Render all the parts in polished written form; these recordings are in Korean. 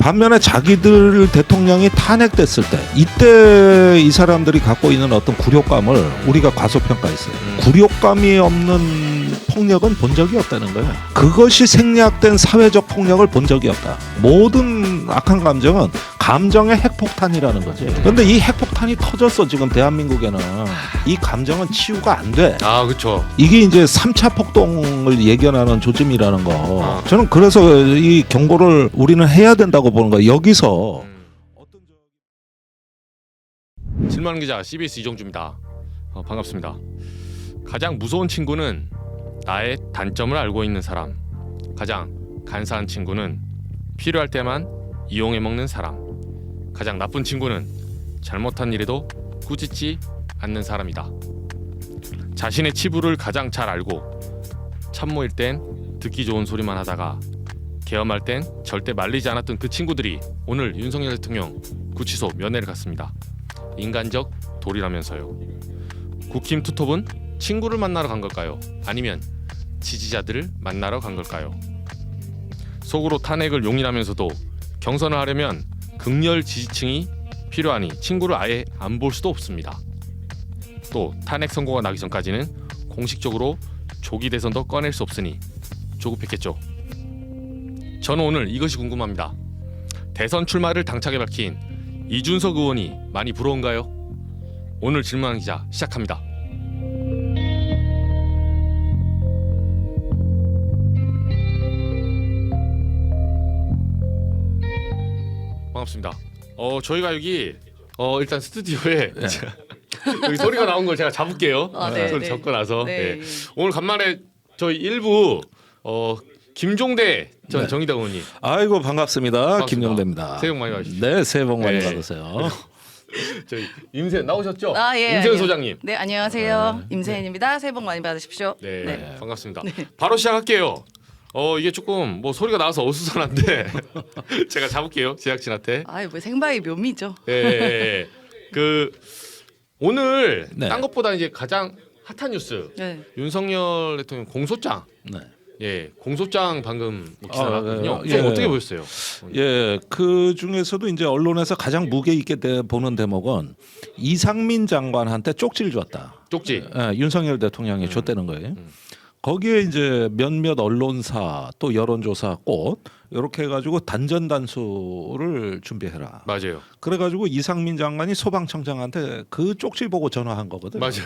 반면에 자기들 대통령이 탄핵됐을 때 이때 이 사람들이 갖고 있는 어떤 굴욕감을 우리가 과소평가했어요. 굴욕감이 없는 폭력은 본 적이 없다는 거예요. 그것이 생략된 사회적 폭력을 본 적이 없다. 모든 악한 감정은 감정의 핵폭탄이라는 거지. 그런데 이 핵폭탄이 터졌어 지금 대한민국에는. 이 감정은 치유가 안 돼. 아, 그렇죠. 이게 이제 3차 폭동을 예견하는 조짐이라는 거. 저는 그래서 이 경고를 우리는 해야 된다고 보는 거예요. 여기서 질문하는 기자 CBS 이정주입니다. 반갑습니다. 가장 무서운 친구는 나의 단점을 알고 있는 사람. 가장 간사한 친구는 필요할 때만 이용해 먹는 사람. 가장 나쁜 친구는 잘못한 일에도 꾸짖지 않는 사람이다. 자신의 치부를 가장 잘 알고 참모일 땐 듣기 좋은 소리만 하다가 계엄할 땐 절대 말리지 않았던 그 친구들이 오늘 윤석열 대통령 구치소 면회를 갔습니다. 인간적 도리라면서요. 국힘 투톱은 친구를 만나러 간 걸까요? 아니면 지지자들을 만나러 간 걸까요? 속으로 탄핵을 용인하면서도 경선을 하려면 극렬 지지층이 필요하니 친구를 아예 안 볼 수도 없습니다. 또 탄핵 선고가 나기 전까지는 공식적으로 조기 대선도 꺼낼 수 없으니 조급했겠죠. 저는 오늘 이것이 궁금합니다. 대선 출마를 당차게 밝힌 이준석 의원이 많이 부러운가요? 오늘 질문하는 기자 시작합니다. 반갑습니다. 저희가 여기 일단 스튜디오에 여기 소리가 나온 걸 제가 잡을게요. 소리 잡고 나서 오늘 간만에 저희 일부 김종대 전 정의당 의원님. 아이고 반갑습니다. 김용대입니다. 새해 복 많이 받으십시오. 네, 새해 복 많이 받으세요. 저희 임세현 나오셨죠? 예, 임세현 소장님. 네, 안녕하세요. 임세현입니다. 새해 복 많이 받으십시오. 네. 반갑습니다. 바로 시작할게요. 이게 조금 뭐 소리가 나와서 어수선한데 제가 잡을게요. 제작진한테. 뭐 생방의 묘미죠. 예. 그 오늘 네. 딴 것보다 이제 가장 핫한 뉴스. 네. 윤석열 대통령 공소장. 네. 예, 공소장 방금 기사 나왔거든요. 예. 어떻게 보셨어요? 예, 그 중에서도 이제 언론에서 가장 무게 있게 보는 대목은 이상민 장관한테 쪽지를 줬다. 쪽지. 예, 윤석열 대통령이 줬다는 거예요. 거기에 이제 몇몇 언론사 또 여론조사 꽃 이렇게 해가지고 단전단수를 준비해라. 맞아요. 그래가지고 이상민 장관이 소방청장한테 그 쪽지 보고 전화한 거거든요. 맞아요.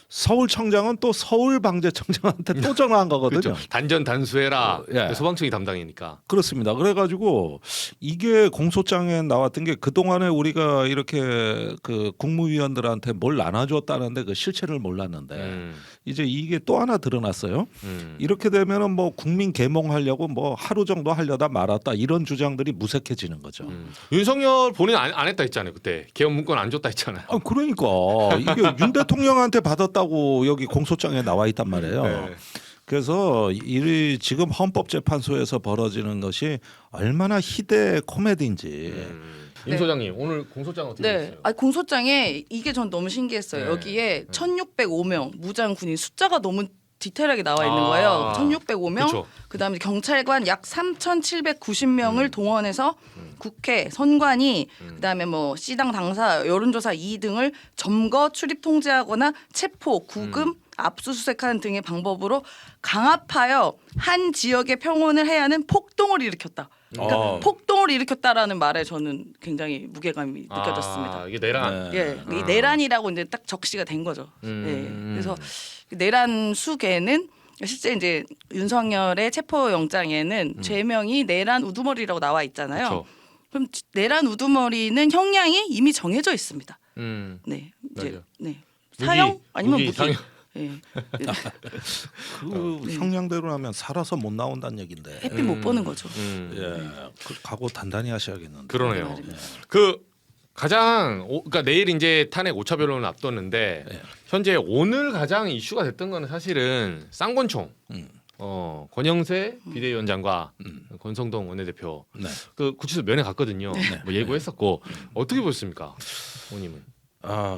서울청장은 또 서울방재청장한테 또 전화한 거거든요. 그렇죠. 단전 단수해라. 예. 소방청이 담당이니까. 그렇습니다. 그래가지고 이게 공소장에 나왔던 게 그동안에 우리가 이렇게 그 국무위원들한테 뭘 나눠줬다는데 그 실체를 몰랐는데 이제 이게 또 하나 드러났어요. 이렇게 되면은 뭐 국민 계몽하려고 뭐 하루 정도 하려다 말았다 이런 주장들이 무색해지는 거죠. 윤석열 본인 안 했다 했잖아요. 그때 계엄 문건 안 줬다 했잖아요. 아 그러니까 이게 윤 대통령한테 받았다고 여기 공소장에 나와 있단 말이에요. 네. 그래서 이 지금 헌법재판소에서 벌어지는 것이 얼마나 희대 코미디인지. 임 소장님 오늘 공소장 어떻게 네. 보셨어요? 공소장에 이게 전 너무 신기했어요. 네. 여기에 1605명 무장 군인 숫자가 너무 디테일하게 나와 있는 거예요. 1605명. 그쵸. 그다음에 경찰관 약 3,790명을 동원해서 국회, 선관위, 그다음에 뭐 시당 당사, 여론조사 2등을 점거, 출입 통제하거나 체포, 구금, 압수수색하는 등의 방법으로 강압하여 한 지역의 평온을 해야 하는 폭동을 일으켰다. 그러니까 폭동을 일으켰다라는 말에 저는 굉장히 무게감이 느껴졌습니다. 이게 내란. 예, 이 내란이라고 이제 딱 적시가 된 거죠. 예, 그래서 내란 수계는 실제 이제 윤석열의 체포영장에는 죄명이 내란 우두머리라고 나와 있잖아요. 그쵸. 그럼 내란 우두머리는 형량이 이미 정해져 있습니다. 네, 이제 맞아요. 네 사형 아니면 무기. 사형. 예, 그 형량대로 하면 살아서 못 나온다는 얘긴데. 햇빛 못 보는 거죠. 예, 그 각오 단단히 하셔야겠는데. 그러네요. 네. 그 가장 그러니까 내일 이제 탄핵 5차 변론을 앞뒀는데 현재 오늘 가장 이슈가 됐던 거는 사실은 쌍권총. 권영세 비대위원장과 권성동 원내대표 네. 그 구치소 면회 갔거든요. 뭐 예고했었고 어떻게 보셨습니까, 의원님은?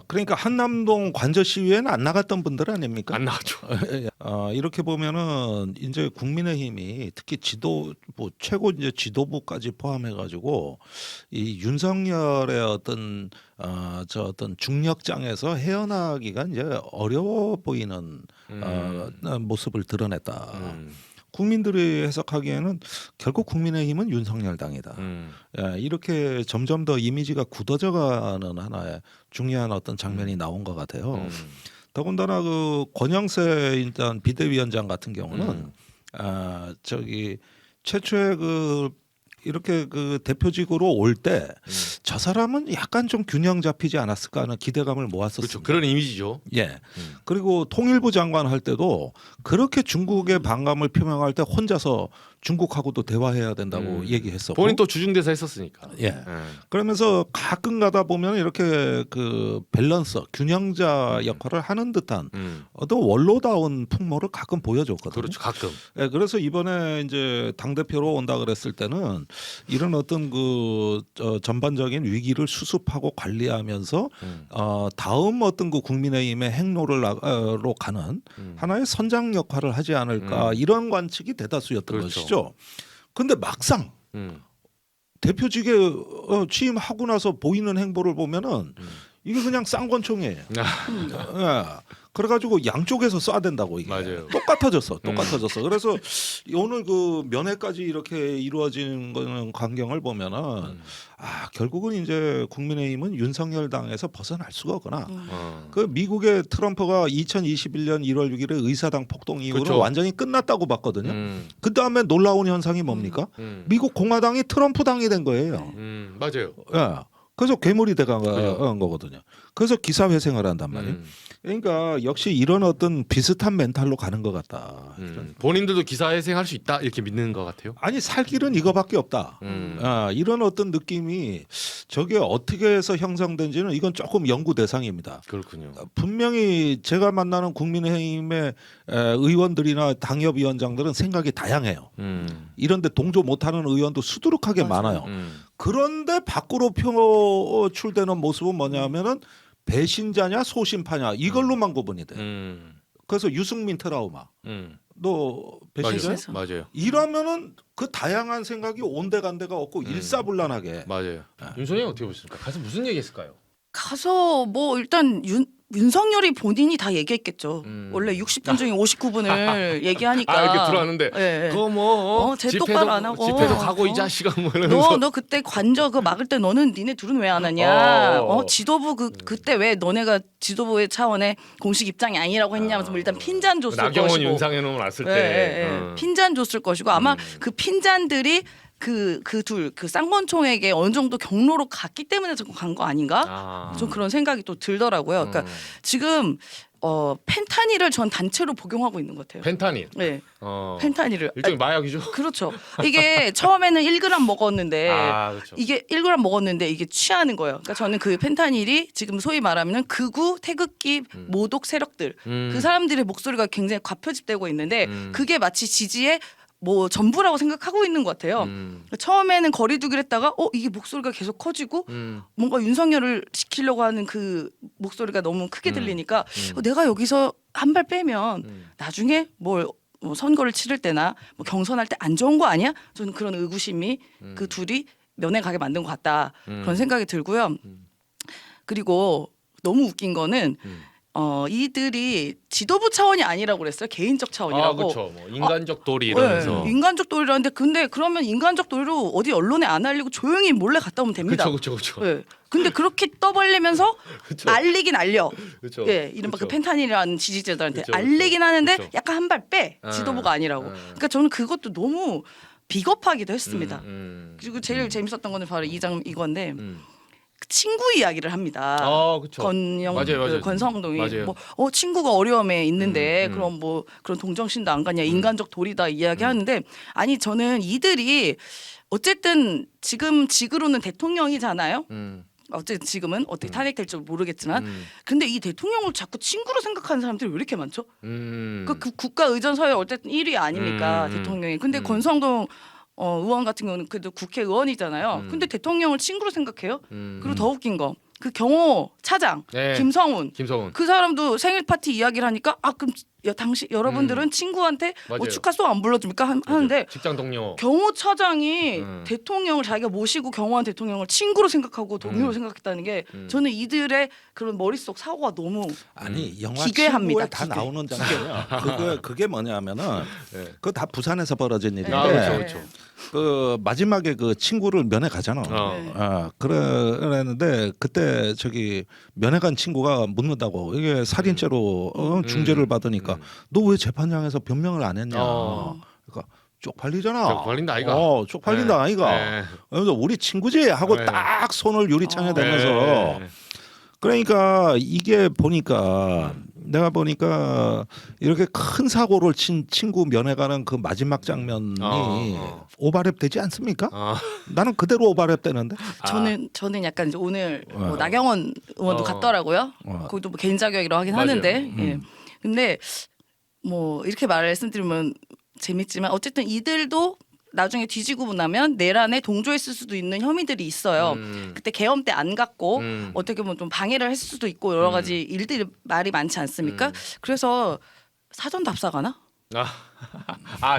그러니까 한남동 관저 시위에는 안 나갔던 분들 아닙니까? 안 나왔죠. 이렇게 보면은 이제 국민의힘이 특히 지도부 최고 이제 지도부까지 포함해가지고 이 윤석열의 어떤 어떤 중력장에서 헤어나기가 이제 어려워 보이는 모습을 드러냈다. 국민들이 해석하기에는 결국 국민의힘은 윤석열 당이다. 이렇게 점점 더 이미지가 굳어져가는 하나의 중요한 어떤 장면이 나온 것 같아요. 더군다나 그 권영세 일단 비대위원장 같은 경우는 저기 최초에 그 이렇게 그 대표직으로 올 때 저 사람은 약간 좀 균형 잡히지 않았을까 하는 기대감을 모았었습니다. 그렇죠. 그런 이미지죠. 예. 그리고 통일부 장관 할 때도 그렇게 중국의 반감을 표명할 때 혼자서 중국하고도 대화해야 된다고 얘기했었고 본인 또 주중대사 했었으니까. 예. 그러면서 가끔 가다 보면 이렇게 그 밸런서 균형자 역할을 하는 듯한 어떤 원로다운 풍모를 가끔 보여줬거든요. 그렇죠. 가끔. 예, 그래서 이번에 이제 당 대표로 온다 그랬을 때는 이런 어떤 그 전반적인 위기를 수습하고 관리하면서 다음 어떤 그 국민의힘의 행로로 가는 하나의 선장 역할을 하지 않을까 이런 관측이 대다수였던 그렇죠. 것이죠. 근데 막상 대표직에 취임하고 나서 보이는 행보를 보면은 이게 그냥 쌍권총이에요. 예. 그래가지고 양쪽에서 쏴야 된다고 이게 맞아요. 똑같아졌어. 그래서 오늘 그 면회까지 이렇게 이루어진 거는 광경을 보면은 결국은 이제 국민의힘은 윤석열 당에서 벗어날 수가 없구나. 그 미국의 트럼프가 2021년 1월 6일에 의사당 폭동 이후로 그렇죠. 완전히 끝났다고 봤거든요. 그 다음에 놀라운 현상이 뭡니까? 미국 공화당이 트럼프 당이 된 거예요. 맞아요. 예. 그래서 괴물이 돼간 거거든요. 그래서 기사 회생을 한단 말이에요. 그러니까 역시 이런 어떤 비슷한 멘탈로 가는 것 같다. 본인들도 기사 회생할 수 있다 이렇게 믿는 것 같아요. 아니 살 길은 이거밖에 없다. 이런 어떤 느낌이 저게 어떻게 해서 형성된지는 이건 조금 연구 대상입니다. 그렇군요. 분명히 제가 만나는 국민의힘의 의원들이나 당협위원장들은 생각이 다양해요. 이런데 동조 못하는 의원도 수두룩하게 많아요. 그런데 밖으로 표출되는 모습은 뭐냐면은 배신자냐 소심파냐 이걸로만 구분이 돼. 그래서 유승민 트라우마. 너 배신자야? 맞아요. 이러면은 그 다양한 생각이 온데간데가 없고 일사불란하게. 맞아요. 윤선이 어떻게 보셨습니까? 가서 무슨 얘기했을까요? 가서 뭐 일단 윤석열이 본인이 다 얘기했겠죠. 원래 60분 중에 59분을 얘기하니까. 이렇게 들어왔는데 예. 그거 뭐 쟤 똑바로 안 하고. 집회도 가고 이 자식아 뭐 이러면서 너 그때 관저 그 막을 때 너는 니네 둘은 왜 안 하냐? 어. 지도부 그때 왜 너네가 지도부의 차원의 공식 입장이 아니라고 했냐면서 뭐 일단 핀잔 줬을 나경원 것이고. 윤상현은 왔을 예, 때 예, 예. 핀잔 줬을 것이고 아마 그 핀잔들이 그 쌍권총에게 어느 정도 경로로 갔기 때문에 간 거 아닌가? 좀 그런 생각이 또 들더라고요. 그러니까 지금 펜타닐을 전 단체로 복용하고 있는 것 같아요. 펜타닐. 네, 펜타닐을. 일종의 마약이죠. 그렇죠. 이게 처음에는 1g 먹었는데 그렇죠. 이게 1g 먹었는데 이게 취하는 거예요. 그러니까 저는 그 펜타닐이 지금 소위 말하면 극우 태극기 모독 세력들 그 사람들의 목소리가 굉장히 과표집되고 있는데 그게 마치 지지의 뭐 전부라고 생각하고 있는 것 같아요. 처음에는 거리두기를 했다가 이게 목소리가 계속 커지고 뭔가 윤석열을 지키려고 하는 그 목소리가 너무 크게 들리니까 내가 여기서 한 발 빼면 나중에 뭐 선거를 치를 때나 뭐 경선할 때 안 좋은 거 아니야? 저는 그런 의구심이 그 둘이 면회 가게 만든 것 같다. 그런 생각이 들고요. 그리고 너무 웃긴 거는 이들이 지도부 차원이 아니라고 그랬어요. 개인적 차원이라고. 그렇죠. 뭐 인간적 도리 이러면서. 네, 인간적 도리라는데 근데 그러면 인간적 도리로 어디 언론에 안 알리고 조용히 몰래 갔다 오면 됩니다. 그렇죠. 네. 근데 그렇게 떠벌리면서 그쵸. 알리긴 알려. 그쵸. 예, 이른바 그쵸. 그 펜타닐이라는 지지자들한테 그쵸. 알리긴 하는데 그쵸. 약간 한 발 빼. 지도부가 아니라고. 그러니까 저는 그것도 너무 비겁하기도 했습니다. 그리고 제일 재밌었던 거는 바로 이건데 그 친구 이야기를 합니다. 그쵸. 맞아요. 권성동이 맞아요. 뭐 친구가 어려움에 있는데 그럼 뭐 그런 동정심도 안 가냐 인간적 도리다 이야기하는데 아니 저는 이들이 어쨌든 지금 직으로는 대통령이잖아요. 어쨌든 지금은 어떻게 탄핵될지 모르겠지만 근데 이 대통령을 자꾸 친구로 생각하는 사람들이 왜 이렇게 많죠? 그 국가 의전 서열 어쨌든 1위 아닙니까 대통령이. 근데 권성동 의원 같은 경우는 그래도 국회의원이잖아요. 근데 대통령을 친구로 생각해요. 그리고 더 웃긴 거 그 경호 차장 네. 김성훈 김성훈. 그 사람도 생일 파티 이야기를 하니까 그럼 당시 여러분들은 친구한테 뭐 맞아요. 축하송 안 불러줍니까 하는데 직장 동료. 경호차장이 대통령을 자기가 모시고 경호한 대통령을 친구로 생각하고 동료로 생각했다는 게 저는 이들의 그런 머릿속 사고가 너무 아니 영화 기괴합니다, 친구에 다 기괴. 나오는 장면이야. 그게 뭐냐면은 네. 그거 다 부산에서 벌어진 일인데 그렇죠, 그렇죠. 그 마지막에 그 친구를 면회 가잖아. 네. 그랬는데 그때 저기 면회 간 친구가 묻는다고 이게 살인죄로 중죄를 받으니까 너 왜 재판장에서 변명을 안 했냐. 그러니까 쪽팔리잖아. 쪽팔린다, 아이가. 쪽팔린다 네. 아이가. 네. 그래서 우리 친구지 하고 네. 딱 손을 유리창에 대면서 네. 그러니까 이게 보니까 내가 보니까 이렇게 큰 사고를 친 친구 면회 가는 그 마지막 장면이 오버랩 되지 않습니까? 나는 그대로 오버랩 되는데. 저는 약간 이제 오늘 뭐 나경원 의원도 갔더라고요. 거기도 뭐 개인 자격이라고 하긴 맞아요. 하는데, 예. 근데 뭐 이렇게 말씀드리면 재밌지만 어쨌든 이들도 나중에 뒤지고 나면 내란에 동조했을 수도 있는 혐의들이 있어요. 그때 계엄 때 안 갔고 어떻게 보면 좀 방해를 했을 수도 있고 여러 가지 일들이 말이 많지 않습니까? 그래서 사전 답사 가나?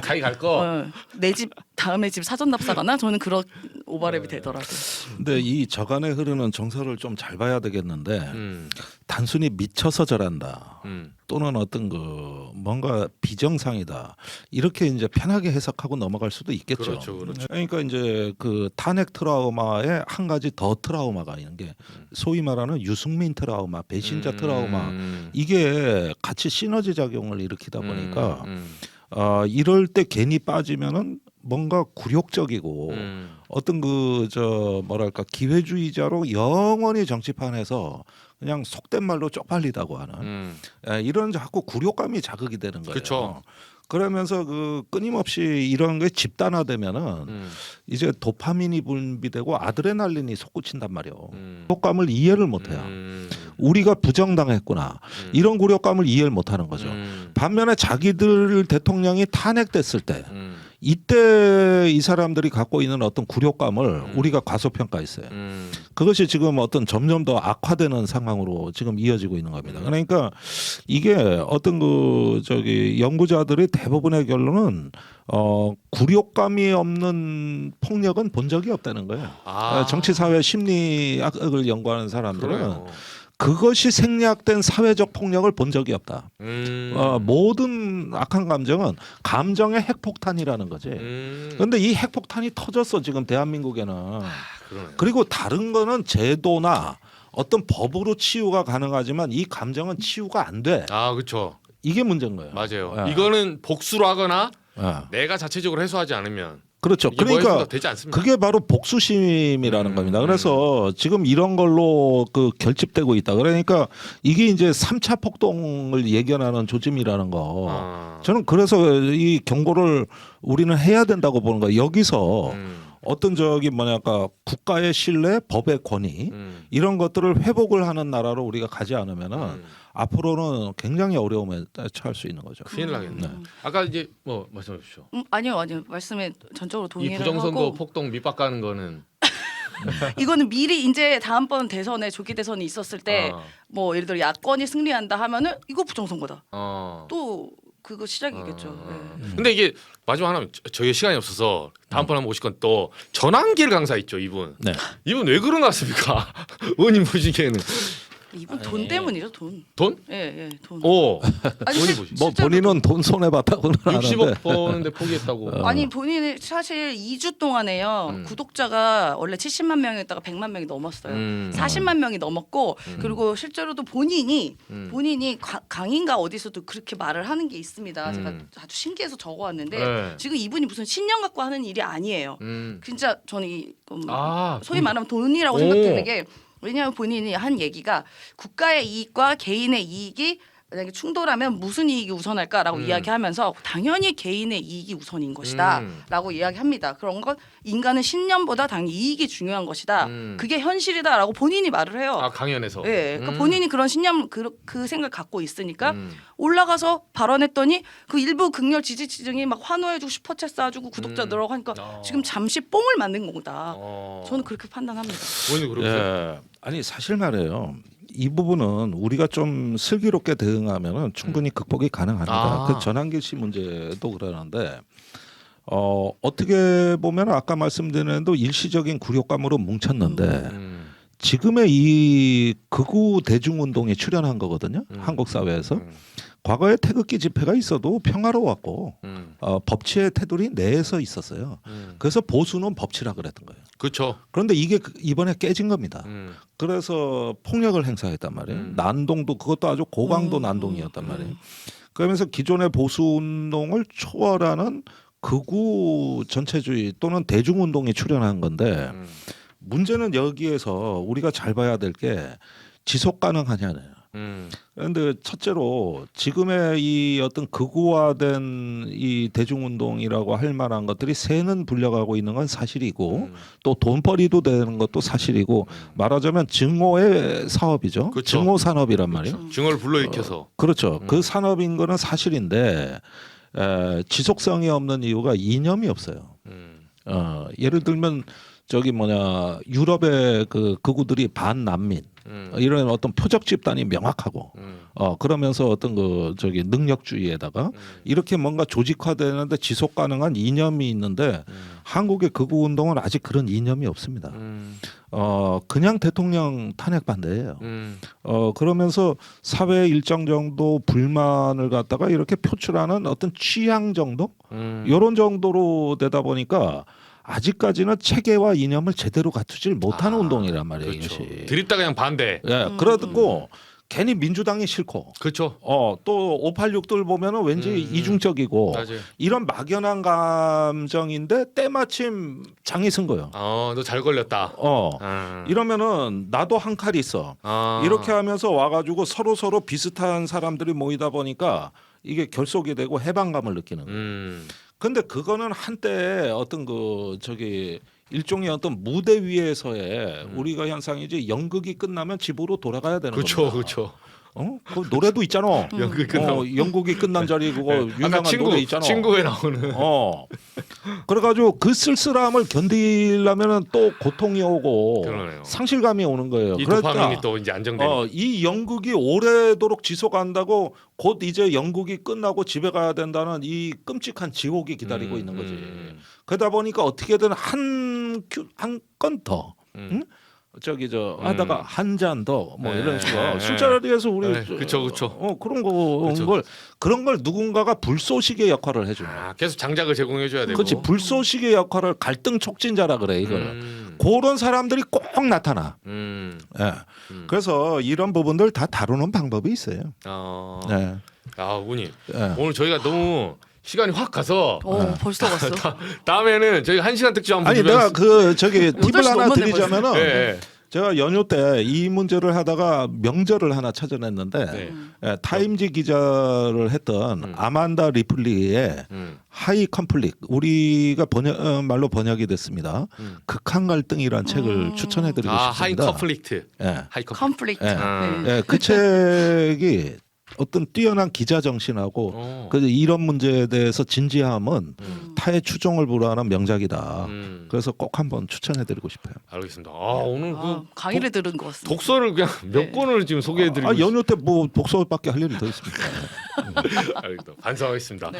자기 갈 거. 내 집 다음에 집 사전 답사 가나? 저는 그런 오버랩이 되더라고요. 근데 이 저간에 흐르는 정서를 좀 잘 봐야 되겠는데 단순히 미쳐서 저란다 또는 어떤 그 뭔가 비정상이다 이렇게 이제 편하게 해석하고 넘어갈 수도 있겠죠. 그렇죠, 그렇죠. 그러니까 이제 그 탄핵 트라우마에 한 가지 더 트라우마가 있는 게 소위 말하는 유승민 트라우마, 배신자 트라우마 이게 같이 시너지 작용을 일으키다 보니까 이럴 때 괜히 빠지면은 뭔가 굴욕적이고 어떤 그 저 뭐랄까 기회주의자로 영원히 정치판에서 그냥 속된 말로 쪽팔리다고 하는 이런 자꾸 굴욕감이 자극이 되는 거예요. 그쵸. 그러면서 그 끊임없이 이런 게 집단화되면은 이제 도파민이 분비되고 아드레날린이 솟구친단 말이에요. 굴욕감을 이해를 못해요. 우리가 부정당했구나 이런 굴욕감을 이해를 못하는 거죠. 반면에 자기들 대통령이 탄핵됐을 때 이때 이 사람들이 갖고 있는 어떤 굴욕감을 우리가 과소평가했어요. 그것이 지금 어떤 점점 더 악화되는 상황으로 지금 이어지고 있는 겁니다. 그러니까 이게 어떤 그 저기 연구자들의 대부분의 결론은 굴욕감이 없는 폭력은 본 적이 없다는 거예요. 정치 사회 심리학을 연구하는 사람들은 그래요. 그것이 생략된 사회적 폭력을 본 적이 없다. 모든 악한 감정은 감정의 핵폭탄이라는 거지. 그런데 이 핵폭탄이 터졌어 지금 대한민국에는. 그러네요. 그리고 다른 거는 제도나 어떤 법으로 치유가 가능하지만 이 감정은 치유가 안 돼. 그렇죠. 이게 문제인 거예요. 맞아요. 이거는 복수로 하거나 예. 내가 자체적으로 해소하지 않으면 그렇죠. 이게 그러니까 뭐해소가 되지 않습니다. 그게 바로 복수심이라는 겁니다. 그래서 지금 이런 걸로 그 결집되고 있다. 그러니까 이게 이제 3차 폭동을 예견하는 조짐이라는 거. 저는 그래서 이 경고를 우리는 해야 된다고 보는 거예요. 여기서 어떤 저기 뭐냐까 국가의 신뢰, 법의 권위 이런 것들을 회복을 하는 나라로 우리가 가지 않으면은 앞으로는 굉장히 어려움에 처할 수 있는 거죠. 큰일 나겠네. 아까 이제 뭐 말씀해 주십시오. 아니요. 말씀에 전적으로 이 동의를 부정선거 하고 폭동 밑밥 가는 거는 이거는 미리 이제 다음번 대선에 조기 대선이 있었을 때 뭐 예를 들어 야권이 승리한다 하면은 이거 부정선거다. 또 그거 시작이겠죠. 네. 근데 이게 마지막 하나 저희 시간이 없어서 다음번에 한번 오실 건 또 전환길 강사 있죠 이분. 네. 이분 왜 그런 것 같습니까? 의원님 보시기에는 이분 돈 때문이죠 돈. 돈? 예, 돈. 오. 아니, 본인 보시. 뭐 본인은 돈 손해 봤다고는 하는데 60억 버는데 포기했다고. 아니 본인이 사실 2주 동안에요 구독자가 원래 70만 명이었다가 100만 명이 넘었어요. 40만 명이 넘었고 그리고 실제로도 본인이 강인가 어디서도 그렇게 말을 하는 게 있습니다. 제가 아주 신기해서 적어왔는데 네. 지금 이분이 무슨 신념 갖고 하는 일이 아니에요. 진짜 저는 소위 돈. 말하면 돈이라고 생각되는 게 왜냐하면 본인이 한 얘기가 국가의 이익과 개인의 이익이 만약에 충돌하면 무슨 이익이 우선할까라고 이야기하면서 당연히 개인의 이익이 우선인 것이다라고 이야기합니다. 그런 건 인간은 신념보다 당연히 이익이 중요한 것이다. 그게 현실이다라고 본인이 말을 해요. 아 강연에서. 네, 그러니까 본인이 그런 신념 그 생각 갖고 있으니까 올라가서 발언했더니 그 일부 극렬 지지층이 막 환호해주고 슈퍼챗 쏴주고 구독자 늘어가고 하니까 지금 잠시 뽕을 만든 거다. 저는 그렇게 판단합니다. 오늘 그러세요? 예. 아니 사실 말이에요. 이 부분은 우리가 좀 슬기롭게 대응하면은 충분히 극복이 가능합니다. 아. 그 전환길 씨 문제도 그러는데 어떻게 보면 아까 말씀드린 대로 일시적인 굴욕감으로 뭉쳤는데 지금의 이 극우 대중운동에 출연한 거거든요. 한국 사회에서. 과거에 태극기 집회가 있어도 평화로웠고 법치의 테두리 내에서 있었어요. 그래서 보수는 법치라 그랬던 거예요. 그렇죠. 그런데 이게 이번에 깨진 겁니다. 그래서 폭력을 행사했단 말이에요. 난동도 그것도 아주 고강도 난동이었단 말이에요. 그러면서 기존의 보수 운동을 초월하는 극우 전체주의 또는 대중운동에 출연한 건데 문제는 여기에서 우리가 잘 봐야 될 게 지속 가능하냐네요. 그런데 첫째로 지금의 이 어떤 극우화된 이 대중운동이라고 할 만한 것들이 새는 불려가고 있는 건 사실이고 또 돈벌이도 되는 것도 사실이고 말하자면 증오의 사업이죠. 그렇죠. 증오 산업이란 말이에요. 증오를 불러일으켜서. 그렇죠. 그 산업인 거는 사실인데 지속성이 없는 이유가 이념이 없어요. 예를 들면 저기 유럽의 그 극우들이 반난민 이런 어떤 표적 집단이 명확하고 그러면서 어떤 그 저기 능력주의에다가 이렇게 뭔가 조직화되는데 지속 가능한 이념이 있는데 한국의 극우 운동은 아직 그런 이념이 없습니다. 그냥 대통령 탄핵 반대예요. 그러면서 사회의 일정 정도 불만을 갖다가 이렇게 표출하는 어떤 취향 정도 이런 정도로 되다 보니까 아직까지는 체계와 이념을 제대로 갖추질 못하는 운동이란 말이에요. 그렇죠. 이것이. 드립다 그냥 반대. 예, 그러고 괜히 민주당이 싫고 그렇죠. 또 586들 보면은 왠지 이중적이고 맞아요. 이런 막연한 감정인데 때마침 장이 쓴 거예요. 너 잘 걸렸다. 이러면은 나도 한 칼 있어. 이렇게 하면서 와가지고 서로 비슷한 사람들이 모이다 보니까 이게 결속이 되고 해방감을 느끼는 거예요. 근데 그거는 한때 어떤 그 저기 일종의 어떤 무대 위에서의 우리가 현상이지 연극이 끝나면 집으로 돌아가야 되는 그렇죠, 겁니다. 그렇죠. 그 노래도 있잖아. 연극이 끝나고. 연극이 끝난 자리 그거 유명한 아까 친구, 노래 있잖아. 친구에 나오는. 그래가지고 그 쓸쓸함을 견디려면은 또 고통이 오고 그러네요. 상실감이 오는 거예요. 이 도파민이 또 이제 안정되는. 이 연극이 오래도록 지속한다고 곧 이제 연극이 끝나고 집에 가야 된다는 이 끔찍한 지옥이 기다리고 있는 거지. 그러다 보니까 어떻게든 한 건 더. 응? 저기 하다가 한 잔 더 뭐 이런 식으로 술자리에서 우리 그렇죠. 그런 걸 누군가가 불쏘시개 역할을 해줘요. 계속 장작을 제공해 줘야 되고. 그렇지. 불쏘시개 역할을 갈등 촉진자라 그래 이걸. 그런 사람들이 꼭 나타나. 예. 그래서 이런 부분들 다 다루는 방법이 있어요. 네. 우님 오늘 저희가 너무 시간이 확 가서 벌써 갔어. 다음에는 저희 1시간 특집 한번 아니 내가 그 저기 팁을 하나 넘었네, 드리자면은 제가 연휴 때 이 문제를 하다가 명절을 하나 찾아냈는데 타임지 기자를 했던 아만다 리플리의 하이 컨플릭 우리가 말로 번역이 됐습니다. 극한 갈등이라는 책을 추천해드리고 싶습니다. 하이 컨플릭트. 하이 컨플릭트. 그 책이 어떤 뛰어난 기자 정신하고 이런 문제에 대해서 진지함은 타의 추종을 불허하는 명작이다. 그래서 꼭 한번 추천해드리고 싶어요. 알겠습니다. 오늘 강의를 들은 것 같습니다. 독서를 그냥 몇 권을 지금 소개해드리고. 연휴 때 뭐 독서밖에 할 일이 더 있습니까? 알겠다. 반성하겠습니다.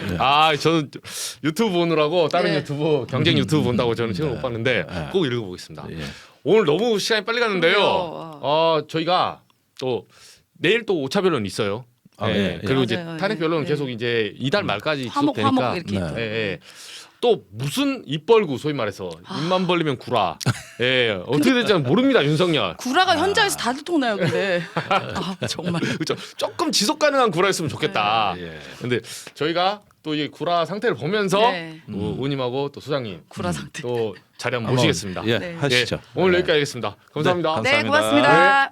저는 유튜브 보느라고 다른 유튜브 경쟁 유튜브 본다고 저는 책을 못 봤는데 꼭 읽어보겠습니다. 오늘 너무 시간이 빨리 갔는데요. 저희가 또 내일 또 5차 변론 있어요. 그리고 이제 탄핵 변론은 계속 이제 이달 말까지 지속되니까 또 무슨 입 벌고 소위 말해서 입만 벌리면 구라. 어떻게 될지 모릅니다. 윤석열. 구라가 현장에서 다들 통나요, 근데. 정말. 그렇죠. 조금 지속 가능한 구라였으면 좋겠다. 근데 저희가 또 이 구라 상태를 보면서 우님하고 또 소장님 구라 상태. 또 자리 한번 모시겠습니다. 하시죠. 오늘 여기까지 하겠습니다. 감사합니다. 네, 고맙습니다.